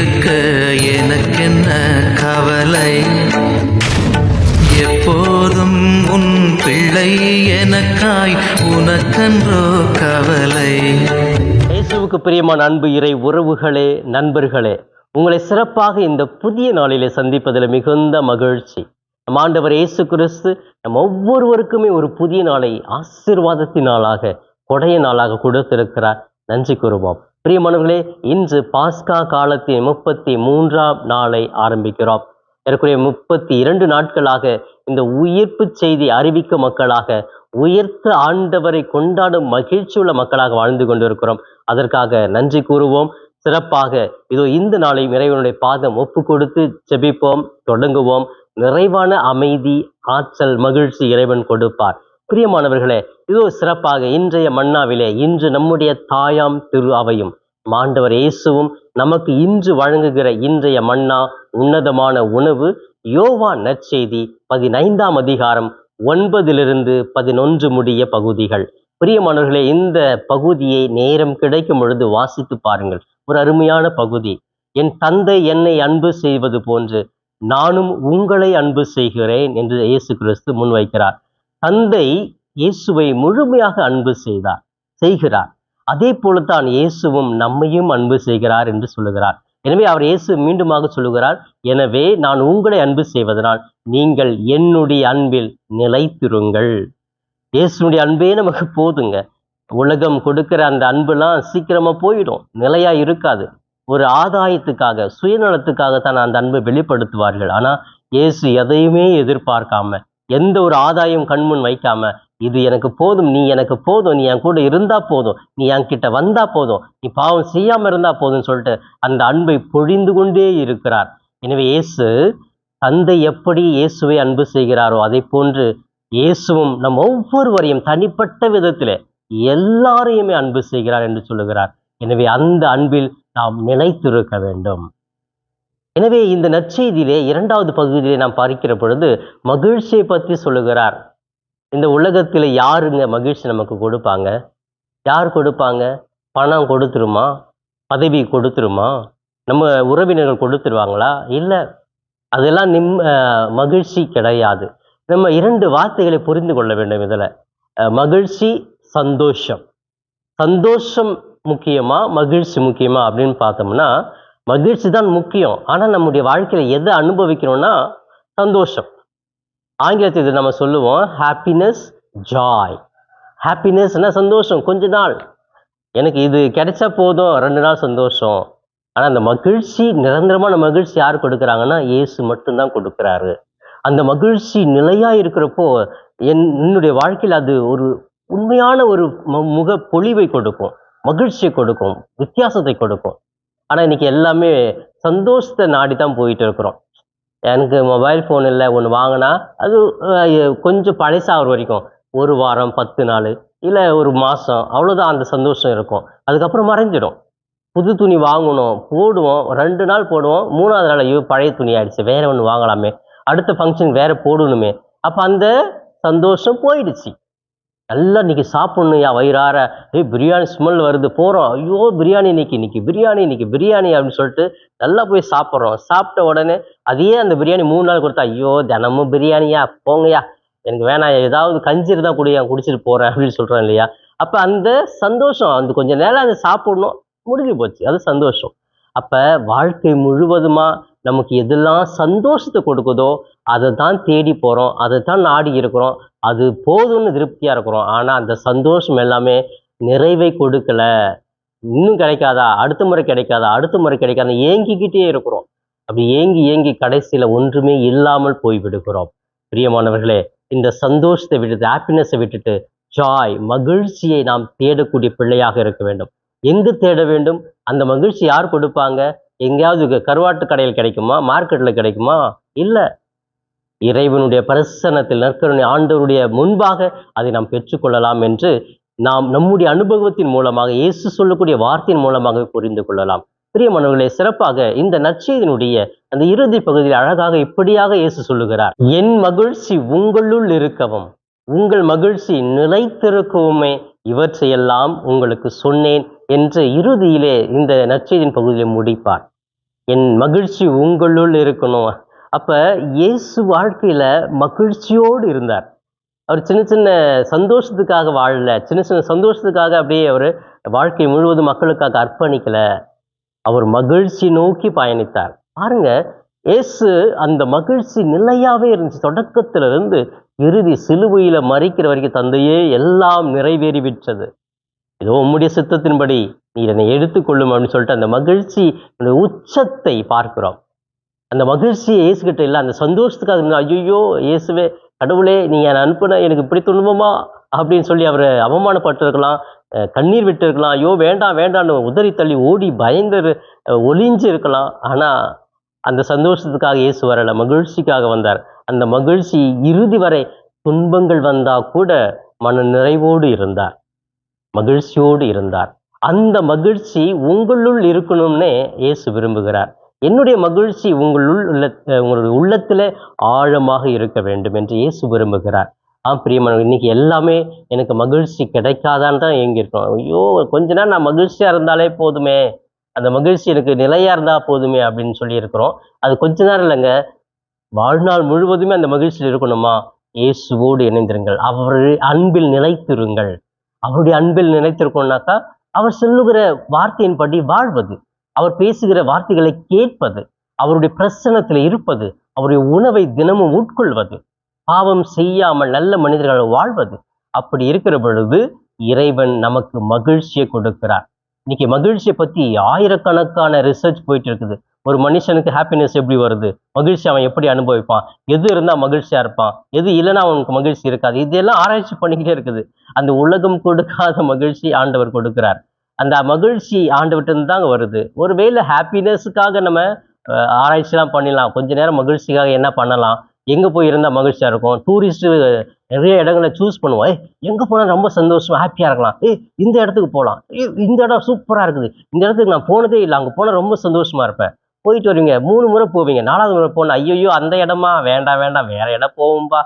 இருக்க எனக்கென்ன கவலை, எப்போதும் உன் பிள்ளை எனக்காய் உனக்கன்றோ கவலை. இயேசுவுக்கு பிரியமான அன்பு இறை உறவுகளே, நண்பர்களே, உங்களை சிறப்பாக இந்த புதிய நாளிலே சந்திப்பதில் மிகுந்த மகிழ்ச்சி. நம் ஆண்டவர் இயேசு கிறிஸ்து நம் ஒவ்வொருவருக்குமே ஒரு புதிய நாளை ஆசீர்வாதத்தின் நாளாக, கொடைய நாளாக கொடுத்திருக்கிறார். நன்றி கூறுவோம். பிரியமானவர்களே, இன்று பாஸ்கா காலத்தின் 33ஆம் நாளை ஆரம்பிக்கிறோம். ஏறக்குறைய 32 நாட்களாக இந்த உயிர்ப்பு செய்தி அறிவிக்கும் மக்களாக, உயர்த்த ஆண்டவரை கொண்டாடும் மகிழ்ச்சியுள்ள மக்களாக வாழ்ந்து கொண்டிருக்கிறோம். அதற்காக நன்றி கூறுவோம். சிறப்பாக இதோ இந்த நாளை இறைவனுடைய பாதம் ஒப்பு கொடுத்து ஜெபிப்போம், தொடங்குவோம். நிறைவான அமைதி, ஆற்றல், மகிழ்ச்சி இறைவன் கொடுப்பார். பிரியமானவர்களே, இதோ சிறப்பாக இன்றைய மன்னாவிலே இன்று நம்முடைய தாயாம் திரு அவையும் ஆண்டவர் இயேசுவும் நமக்கு இன்று வழங்குகிற இன்றைய மன்னா உன்னதமான உணவு யோவான் நற்செய்தி 15ஆம் அதிகாரம் 9-11 முடிய பகுதிகள். பிரியமானவர்களே, இந்த பகுதியை நேரம் கிடைக்கும் பொழுது வாசித்து பாருங்கள். ஒரு அருமையான பகுதி. என் தந்தை என்னை அன்பு செய்வது போன்று நானும் உங்களை அன்பு செய்கிறேன் என்று இயேசு கிறிஸ்து முன்வைக்கிறார். தந்தை இயேசுவை முழுமையாக அன்பு செய்கிறார். அதே போலத்தான் இயேசுவும் நம்மையும் அன்பு செய்கிறார் என்று சொல்லுகிறார். எனவே அவர் இயேசு மீண்டுமாக சொல்லுகிறார், எனவே நான் உங்களை அன்பு செய்வதனால் நீங்கள் என்னுடைய அன்பில் நிலைத்திருங்கள். இயேசுனுடைய அன்பே நமக்கு போதுங்க. உலகம் கொடுக்கிற அந்த அன்புலாம் சீக்கிரமா போயிடும், நிலையா இருக்காது. ஒரு ஆதாயத்துக்காக, சுயநலத்துக்காகத்தான் அந்த அன்பை வெளிப்படுத்துவார்கள். ஆனா இயேசு எதையுமே எதிர்பார்க்காம, எந்த ஒரு ஆதாயம் கண்முன் வைக்காம, இது எனக்கு போதும், நீ எனக்கு போதும், நீ என் கூட இருந்தா போதும், நீ என்கிட்ட வந்தா போதும், நீ பாவம் செய்யாம இருந்தா போதும்னு சொல்லிட்டு அந்த அன்பை பொழிந்து கொண்டே இருக்கிறார். எனவே இயேசு, தந்தை எப்படி இயேசுவை அன்பு செய்கிறாரோ அதை போன்று இயேசுவும் நம் ஒவ்வொருவரையும் தனிப்பட்ட விதத்திலே எல்லாரையுமே அன்பு செய்கிறார் என்று சொல்லுகிறார். எனவே அந்த அன்பில் நாம் நிலைத்திருக்க வேண்டும். எனவே இந்த நற்செய்தியிலே 2வது பகுதியிலே நாம் பார்க்கிற பொழுது மகிழ்ச்சியை பற்றி சொல்லுகிறார். இந்த உலகத்தில் யாருங்க மகிழ்ச்சி நமக்கு கொடுப்பாங்க? யார் கொடுப்பாங்க? பணம் கொடுத்துருமா? பதவி கொடுத்துருமா? நம்ம உறவினர்கள் கொடுத்துருவாங்களா? இல்லை, அதெல்லாம் மகிழ்ச்சி கிடையாது. நம்ம 2 வார்த்தைகளை புரிந்து கொள்ள வேண்டும் இதில். மகிழ்ச்சி, சந்தோஷம். சந்தோஷம் முக்கியமா, மகிழ்ச்சி முக்கியமா அப்படின்னு பார்த்தோம்னா மகிழ்ச்சி தான் முக்கியம். ஆனால் நம்முடைய வாழ்க்கையில எதை அனுபவிக்கிறோம்னா சந்தோஷம். ஆங்கிலத்தில் இது நம்ம சொல்லுவோம் ஹாப்பினஸ், ஜாய். ஹாப்பினஸ்னா சந்தோஷம், கொஞ்ச நாள் எனக்கு இது கிடைச்சா போதும், 2 நாள் சந்தோஷம். ஆனால் அந்த மகிழ்ச்சி, நிரந்தரமான மகிழ்ச்சி யார் கொடுக்குறாங்கன்னா இயேசு மட்டும்தான் கொடுக்குறாரு. அந்த மகிழ்ச்சி நிலையா இருக்கிறப்போ என்னுடைய வாழ்க்கையில் அது ஒரு உண்மையான ஒரு முக பொலிவை கொடுக்கும், மகிழ்ச்சியை கொடுக்கும், வித்தியாசத்தை கொடுக்கும். ஆனால் இன்னைக்கு எல்லாமே சந்தோஷத்தை நாடி தான் போயிட்டு இருக்கிறோம். எனக்கு மொபைல் ஃபோன் இல்லை, ஒன்று வாங்கினா அது கொஞ்சம் பழசாகிற வரைக்கும் 1 வாரம், 10 நாள், இல்லை 1 மாதம், அவ்வளோதான் அந்த சந்தோஷம் இருக்கும். அதுக்கப்புறம் மறைஞ்சிடும். புது துணி வாங்கணும், போடுவோம், 2 நாள் போடுவோம், 3ஆவது நாள் ஐயோ பழைய துணி ஆயிடுச்சு, வேற ஒன்று வாங்கலாமே, அடுத்த ஃபங்க்ஷன் வேற போடணுமே. அப்போ அந்த சந்தோஷம் போயிடுச்சு. நல்லா இன்னைக்கு சாப்பிட்ணுயா வயிறார, பிரியாணி ஸ்மெல் வருது, போகிறோம், ஐயோ பிரியாணி இன்னைக்கு பிரியாணி அப்படின்னு சொல்லிட்டு நல்லா போய் சாப்பிட்றோம். சாப்பிட்ட உடனே அதையே அந்த பிரியாணி 3 நாள் கொடுத்தா, ஐயோ தினமும் பிரியாணியா, போங்கய்யா எனக்கு வேணாம், ஏதாவது கஞ்சி இருந்தால் குடிச்சிட்டு போகிறேன் அப்படின்னு சொல்கிறோம் இல்லையா? அப்போ அந்த சந்தோஷம், அந்த கொஞ்சம் நேரம் அதை சாப்பிடணும், முடிஞ்சு போச்சு, அது சந்தோஷம். அப்போ வாழ்க்கை முழுவதுமா நமக்கு எதெல்லாம் சந்தோஷத்தை கொடுக்குதோ அதை தான் தேடி போகிறோம், அதை தான் நாடி இருக்கிறோம், அது போதும்னு திருப்தியாக இருக்கிறோம். ஆனால் அந்த சந்தோஷம் எல்லாமே நிறைவை கொடுக்கல. இன்னும் கிடைக்காதா, அடுத்த முறை கிடைக்காதா ஏங்கிக்கிட்டே இருக்கிறோம். அப்படி ஏங்கி கடைசியில் ஒன்றுமே இல்லாமல் போய்விடுகிறோம். பிரியமானவர்களே, இந்த சந்தோஷத்தை விட்டுட்டு, ஹாப்பினஸை விட்டுட்டு ஜாய், மகிழ்ச்சியை நாம் தேடக்கூடிய பிள்ளையாக இருக்க வேண்டும். எங்கு தேட வேண்டும்? அந்த மகிழ்ச்சி யார் கொடுப்பாங்க? எங்கேயாவது கருவாட்டு கடையில் கிடைக்குமா? மார்க்கெட்டில் கிடைக்குமா? இல்லை. இறைவனுடைய பிரசன்னத்தில், நற்கருணை ஆண்டவருடைய முன்பாக அதை நாம் பெற்றுக்கொள்ளலாம் என்று நாம் நம்முடைய அனுபவத்தின் மூலமாக, இயேசு சொல்லக்கூடிய வார்த்தையின் மூலமாக புரிந்து கொள்ளலாம். பிரியமானவர்களே, சிறப்பாக இந்த நற்செய்தியினுடைய அந்த இறுதி பகுதியில் அழகாக இப்படியாக இயேசு சொல்லுகிறார், என் மகிழ்ச்சி உங்களுள் இருக்கவும் உங்கள் மகிழ்ச்சி நிலைத்திருக்கவுமே இவற்றையெல்லாம் உங்களுக்கு சொன்னேன் என்று இறுதியிலே இந்த நற்செய்தியின் பகுதியிலே முடிப்பார். என் மகிழ்ச்சி உங்களுள் இருக்கணும். அப்ப இயேசு வாழ்க்கையில மகிழ்ச்சியோடு இருந்தார். அவர் சின்ன சின்ன சந்தோஷத்துக்காக வாழல, சின்ன சின்ன சந்தோஷத்துக்காக அப்படியே அவர் வாழ்க்கை முழுவதும் மக்களுக்காக அர்ப்பணிக்கல. அவர் மகிழ்ச்சி நோக்கி பயணித்தார். பாருங்க, இயேசு அந்த மகிழ்ச்சி நிலையாவே இருந்துச்சு. தொடக்கத்திலிருந்து இறுதி சிலுவையில மரிக்கிற வரைக்கும், தந்தையே எல்லாம் நிறைவேறி விட்டது, இதோ உம்முடைய சித்தத்தின்படி நீர் என்னை எடுத்துக்கொள்ளும் அப்படின்னு சொல்லிட்டு அந்த மகிழ்ச்சி உச்சத்தை பார்க்கிறோம். அந்த மகிழ்ச்சியை இயேசுகிட்ட இல்லை, அந்த சந்தோஷத்துக்காக இருந்தா, ஐயோ இயேசுவே கடவுளே நீங்க என்னை அனுப்புன எனக்கு இப்படி துன்பமா அப்படின்னு சொல்லி அவர் அவமானப்பட்டிருக்கலாம், கண்ணீர் விட்டு இருக்கலாம், ஐயோ வேண்டாம் வேண்டான்னு உதறி தள்ளி ஓடி பயந்து ஒளிஞ்சு இருக்கலாம். ஆனா அந்த சந்தோஷத்துக்காக இயேசு வரல, மகிழ்ச்சிக்காக வந்தார். அந்த மகிழ்ச்சி இறுதி வரை துன்பங்கள் வந்தா கூட மன நிறைவோடு இருந்தார், மகிழ்ச்சியோடு இருந்தார். அந்த மகிழ்ச்சி உங்களுள் இருக்கணும்னே இயேசு விரும்புகிறார். என்னுடைய மகிழ்ச்சி உங்களுடைய உள்ளத்திலே ஆழமாக இருக்க வேண்டும் என்று இயேசு விரும்புகிறார். பிரியமான, இன்னைக்கு எல்லாமே எனக்கு மகிழ்ச்சி கிடைக்காதான்னு தான் ஏங்கியிருக்கோம். ஐயோ கொஞ்ச நேரம் நான் மகிழ்ச்சியா இருந்தாலே போதுமே, அந்த மகிழ்ச்சி எனக்கு நிலையா இருந்தா போதுமே அப்படின்னு சொல்லி இருக்கிறோம். அது கொஞ்ச நேரம் இல்லைங்க, வாழ்நாள் முழுவதுமே அந்த மகிழ்ச்சியில் இருக்கணுமா? இயேசுவோடு இணைந்திருங்கள், அவருடைய அன்பில் நிலைத்திருங்கள். அவருடைய அன்பில் நிலைத்திருக்கணும்னாக்கா அவர் சொல்லுகிற வார்த்தையின்படி வாழ்வது, அவர் பேசுகிற வார்த்தைகளை கேட்பது, அவருடைய பிரசன்னத்தில் இருப்பது, அவருடைய உணவை தினமும் உட்கொள்வது, பாவம் செய்யாமல் நல்ல மனிதர்களை வாழ்வது. அப்படி இருக்கிற பொழுது இறைவன் நமக்கு மகிழ்ச்சியை கொடுக்கிறார். இன்னைக்கு மகிழ்ச்சியை பத்தி ஆயிரக்கணக்கான ரிசர்ச் போயிட்டு இருக்குது. ஒரு மனுஷனுக்கு ஹாப்பினஸ் எப்படி வருது, மகிழ்ச்சி அவன் எப்படி அனுபவிப்பான், எது இருந்தா மகிழ்ச்சியா இருப்பான், எது இல்லைன்னா அவனுக்கு மகிழ்ச்சி இருக்காது, இதெல்லாம் ஆராய்ச்சி பண்ணிக்கிட்டே இருக்குது. அந்த உலகம் கொடுக்காத மகிழ்ச்சி ஆண்டவர் கொடுக்கிறார். அந்த மகிழ்ச்சி ஆண்டவர்கிட்ட தாங்க வருது. ஒருவேளை ஹாப்பினஸுக்காக நம்ம ஆராய்ச்சிலாம் பண்ணிடலாம், கொஞ்ச நேரம் மகிழ்ச்சிக்காக என்ன பண்ணலாம், எங்க போய் இருந்தா மகிழ்ச்சியா இருக்கும். டூரிஸ்ட் நிறைய இடங்களை சூஸ் பண்ணுவோம், எங்க போனா ரொம்ப சந்தோஷமா ஹாப்பியா இருக்கலாம், இந்த இடத்துக்கு போகலாம், இந்த இடம் சூப்பரா இருக்குது, இந்த இடத்துக்கு நான் போனதே இல்லை, அங்க போனா ரொம்ப சந்தோஷமா இருப்பேன். போயிட்டு வருவீங்க, 3 முறை போவீங்க, 4வது முறை போன ஐயோ அந்த இடமா, வேண்டாம் வேண்டாம் வேற இடம் போவோம்பா,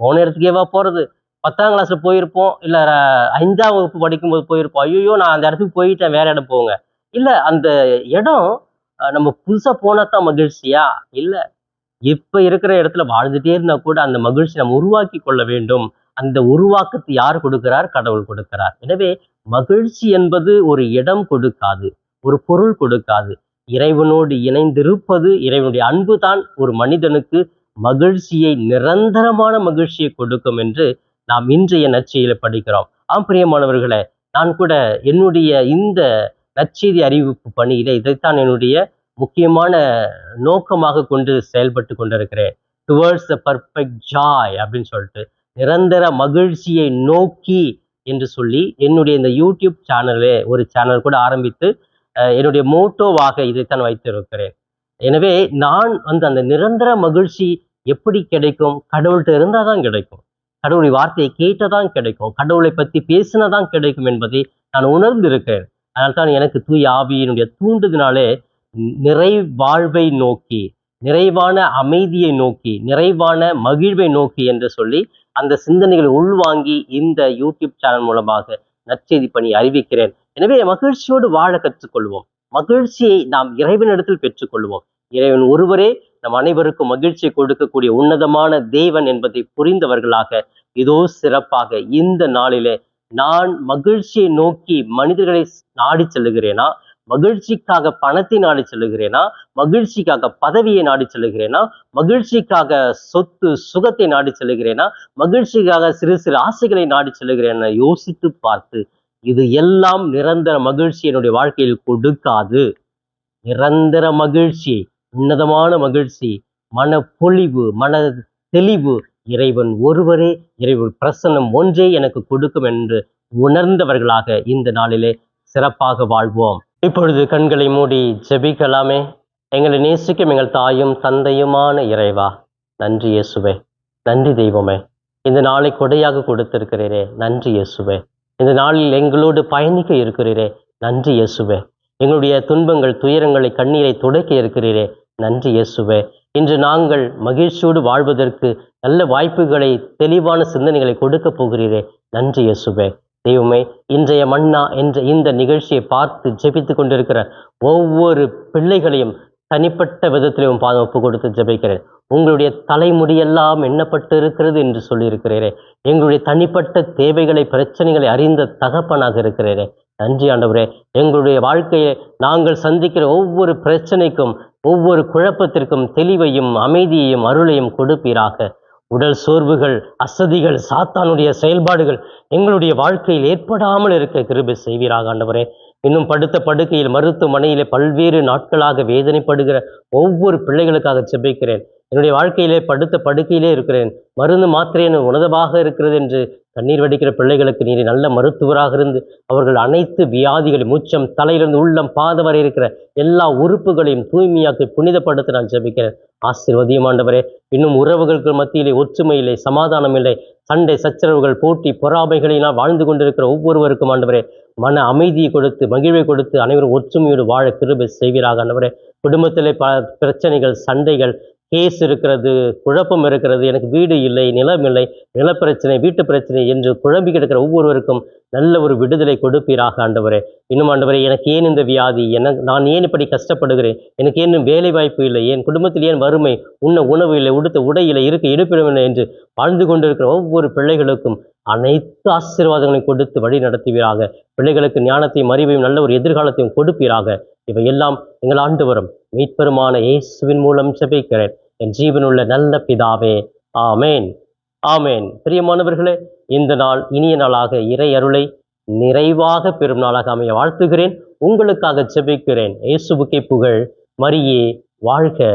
போன இடத்துக்கேவா போறது. 10ஆம் கிளாஸ்ல போயிருப்போம், இல்ல 5ஆம் வகுப்பு படிக்கும்போது போயிருப்போம், ஐயோ நான் அந்த இடத்துக்கு போயிட்டேன், வேற இடம் போங்க. இல்ல அந்த இடம் நம்ம புதுசா போனாதான் மகிழ்ச்சியா? இல்ல, இப்ப இருக்கிற இடத்துல வாழ்ந்துட்டே இருந்தா கூட அந்த மகிழ்ச்சி நம்ம உருவாக்கி கொள்ள வேண்டும். அந்த உருவாக்கத்தை யார் கொடுக்கிறார்? கடவுள் கொடுக்கிறார். எனவே மகிழ்ச்சி என்பது ஒரு இடம் கொடுக்காது, ஒரு பொருள் கொடுக்காது. இறைவனோடு இணைந்திருப்பது, இறைவனுடைய அன்பு தான் ஒரு மனிதனுக்கு மகிழ்ச்சியை, நிரந்தரமான மகிழ்ச்சியை கொடுக்கும் என்று நாம் இன்றைய நற்செய்தியில படிக்கிறோம். பிரியமானவர்களே, நான் கூட என்னுடைய இந்த நற்செய்தி அறிவிப்பு பணியில இதைத்தான் என்னுடைய முக்கியமான நோக்கமாக கொண்டு செயல்பட்டு கொண்டிருக்கிறேன். டுவர்ட்ஸ் த பர்ஃபெக்ட் ஜாய் அப்படின்னு சொல்லிட்டு, நிரந்தர மகிழ்ச்சியை நோக்கி என்று சொல்லி என்னுடைய இந்த யூடியூப் சேனலே ஒரு சேனல் கூட ஆரம்பித்து என்னுடைய மோட்டோவாக இதைத்தான் வைத்திருக்கிறேன். எனவே நான் அந்த நிரந்தர மகிழ்ச்சி எப்படி கிடைக்கும்? கடவுள்கிட்ட இருந்தாதான் கிடைக்கும், கடவுளுடைய வார்த்தையை கேட்டதான் கிடைக்கும், கடவுளை பற்றி பேசினதான் கிடைக்கும் என்பதை நான் உணர்ந்திருக்கிறேன். அதனால்தான் எனக்கு தூய ஆவியினுடைய தூண்டுதனாலே நிறை வாழ்வை நோக்கி, நிறைவான அமைதியை நோக்கி, நிறைவான மகிழ்வை நோக்கி என்று சொல்லி அந்த சிந்தனைகளை உள்வாங்கி இந்த யூடியூப் சேனல் மூலமாக நற்செய்தி பணி அறிவிக்கிறேன். எனவே மகிழ்ச்சியோடு வாழ கற்றுக்கொள்வோம், மகிழ்ச்சியை நாம் இறைவனிடத்தில் பெற்றுக்கொள்வோம். இறைவன் ஒருவரே நம் அனைவருக்கும் மகிழ்ச்சியை கொடுக்கக்கூடிய உன்னதமான தேவன் என்பதை புரிந்தவர்களாக இதோ சிறப்பாக இந்த நாளிலே நான் மகிழ்ச்சியை நோக்கி மனிதர்களை நாடி செல்லுகிறேனா, மகிழ்ச்சிக்காக பணத்தை நாடி செல்லுகிறேனா, மகிழ்ச்சிக்காக பதவியை நாடி செல்லுகிறேனா, மகிழ்ச்சிக்காக சொத்து சுகத்தை நாடி செல்லுகிறேனா, மகிழ்ச்சிக்காக சிறு சிறு ஆசைகளை நாடி செல்லுகிறேன் யோசித்து பார்த்து, இது எல்லாம் நிரந்தர மகிழ்ச்சி என்னுடைய வாழ்க்கையில் கொடுக்காது. நிரந்தர மகிழ்ச்சி, உன்னதமான மகிழ்ச்சி, மன பொலிவு, மன தெளிவு இறைவன் ஒருவரே, இறைவன் பிரசன்னம் ஒன்றே எனக்கு கொடுக்கும் என்று உணர்ந்தவர்களாக இந்த நாளிலே சிறப்பாக வாழ்வோம். இப்பொழுது கண்களை மூடி ஜெபிக்கலாமே. எங்களை நேசிக்கும் எங்கள் தாயும் தந்தையுமான இறைவா, நன்றி இயேசுவே, நன்றி தெய்வமே, இந்த நாளை கொடையாக கொடுத்திருக்கிறீரே, நன்றி இயேசுவே. இந்த நாளில் எங்களோடு பயணிக்க இருக்கிறீரே, நன்றி இயேசுவே. எங்களுடைய துன்பங்கள் துயரங்களை கண்ணீரை துடைக்க இருக்கிறீரே, நன்றி இயேசுவே. இன்று நாங்கள் மகிழ்ச்சியோடு வாழ்வதற்கு நல்ல வாய்ப்புகளை, தெளிவான சிந்தனைகளை கொடுக்க போகிறீரே, நன்றி இயேசுவே. தெய்வமே, இன்றைய மன்னா என்ற இந்த நிகழ்ச்சியை பார்த்து ஜெபித்து கொண்டிருக்கிற ஒவ்வொரு பிள்ளைகளையும், தனிப்பட்ட விதத்திலே உன் பாதம் ஒப்பு கொடுத்து ஜெபிக்கிறேன். உங்களுடைய தலைமுடியெல்லாம் எண்ணப்பட்டு இருக்கிறது என்று சொல்லியிருக்கிறீரே. எங்களுடைய தனிப்பட்ட தேவைகளை, பிரச்சனைகளை அறிந்த தகப்பனாக இருக்கிறீரே. நன்றி ஆண்டவரே. எங்களுடைய வாழ்க்கையை நாங்கள் சந்திக்கிற ஒவ்வொரு பிரச்சனைக்கும், ஒவ்வொரு குழப்பத்திற்கும் தெளிவையும் அமைதியையும் அருளையும் கொடுப்பீராக. உடல் சோர்வுகள், அசதிகள், சாத்தானுடைய செயல்பாடுகள் எங்களுடைய வாழ்க்கையில் ஏற்படாமல் இருக்க கிருபை செய்வீராக ஆண்டவரே. இன்னும் படுத்த படுக்கையில் மருத்துவமனையிலே பல்வேறு நாட்களாக வேதனைப்படுகிற ஒவ்வொரு பிள்ளைகளுக்காக ஜெபிக்கிறேன். என்னுடைய வாழ்க்கையிலே படுத்த படுக்கையிலே இருக்கிறேன், மருந்து மாத்திரை உணவாக இருக்கிறது என்று கண்ணீர் வடிக்கிற பிள்ளைகளுக்கு நீர் நல்ல மருத்துவராக இருந்து அவர்கள் அனைத்து வியாதிகளை, மூச்சம் தலையிலிருந்து உள்ளம் பாதம் வரை இருக்கிற எல்லா உறுப்புகளையும் தூய்மையாக்கி புனிதப்படுத்த நான் ஜெபிக்கிறேன். ஆசீர்வதியும் ஆண்டவரே. இன்னும் உறவுகளுக்கு மத்தியிலே ஒற்றுமை இல்லை, சமாதானம் இல்லை, சண்டை சச்சரவுகள், போட்டி பொறாமைகளினால் வாழ்ந்து கொண்டிருக்கிற ஒவ்வொருவருக்கும் ஆண்டவரே மன அமைதியை கொடுத்து, மகிழ்வை கொடுத்து, அனைவரும் ஒற்றுமையோடு வாழ கிருபை செய்வீராக ஆண்டவரே. குடும்பத்திலே பிரச்சனைகள், சண்டைகள், கேஸ் இருக்கிறது, குழப்பம் இருக்கிறது, எனக்கு வீடு இல்லை, நிலம் இல்லை, நிலப்பிரச்சனை, வீட்டு பிரச்சனை என்று குழம்பி கிடக்கிற ஒவ்வொருவருக்கும் நல்ல ஒரு விடுதலை கொடுப்பீராக ஆண்டவரே. இன்னும் ஆண்டவரே, எனக்கு ஏன் இந்த வியாதி, நான் ஏன் இப்படி கஷ்டப்படுகிறேன், எனக்கு ஏன் வேலை வாய்ப்பு இல்லை, என் குடும்பத்தில் ஏன் வறுமை, உண்ண உணவு இல்லை, உடுத்த உடை இல்லை, இருக்க இருப்பிடமில்லை என்று வாழ்ந்து கொண்டிருக்கிற ஒவ்வொரு பிள்ளைகளுக்கும் அனைத்து ஆசீர்வாதங்களையும் கொடுத்து வழி நடத்துவீராக. பிள்ளைகளுக்கு ஞானத்தையும் அறிவையும் நல்ல ஒரு எதிர்காலத்தையும் கொடுப்பீராக. இவையெல்லாம் எங்கள் ஆண்டவரும் மீட்பெருமான இயேசுவின் மூலம் ஜெபிக்கிறேன் என் ஜீவனுள்ள நல்ல பிதாவே. ஆமேன், ஆமேன். பிரியமானவர்களே, இந்த நாள் இனிய நாளாக இறை அருளை நிறைவாக பெறும் நாளாக அமைய வாழ்த்துகிறேன். உங்களுக்காக ஜெபிக்கிறேன். இயேசுவுக்கே புகழ், மரியே வாழ்க.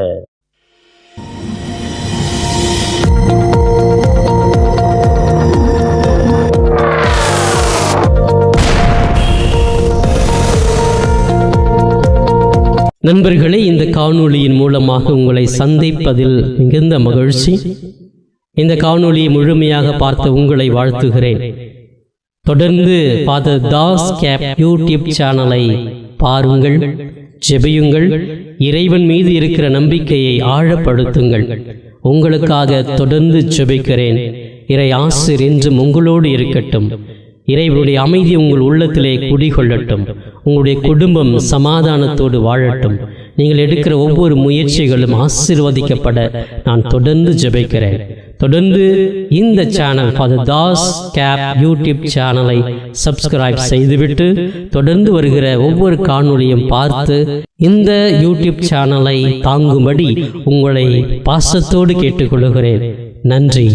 நண்பர்களே, இந்த காணொளியின் மூலமாக உங்களை சந்திப்பதில் மிகுந்த மகிழ்ச்சி. இந்த காணொளியை முழுமையாக பார்த்த உங்களை வாழ்த்துகிறேன். தொடர்ந்து ஃபாதர் தாஸ் கேப் யூடியூப் சேனலை பாருங்கள், ஜெபியுங்கள், இறைவன் மீது இருக்கிற நம்பிக்கையை ஆழப்படுத்துங்கள். உங்களுக்காக தொடர்ந்து ஜெபிக்கிறேன். இறை ஆசீர் என்றும் உங்களோடு இருக்கட்டும். இறைவனுடைய அமைதி உங்கள் உள்ளத்திலே குடிகொள்ளட்டும். உங்களுடைய குடும்பம் சமாதானத்தோடு வாழட்டும். நீங்கள் எடுக்கிற ஒவ்வொரு முயற்சிகளும் ஆசீர்வதிக்கப்பட நான் தொடர்ந்து ஜெபிக்கிறேன். தொடர்ந்து இந்த சேனல் ஃபாதர் தாஸ் கேப் யூடியூப் சேனலை சப்ஸ்கிரைப் செய்துவிட்டு தொடர்ந்து வருகிற ஒவ்வொரு காணொளியும் பார்த்து இந்த யூடியூப் சேனலை தாங்கும்படி உங்களை பாசத்தோடு கேட்டுக்கொள்கிறேன். நன்றி.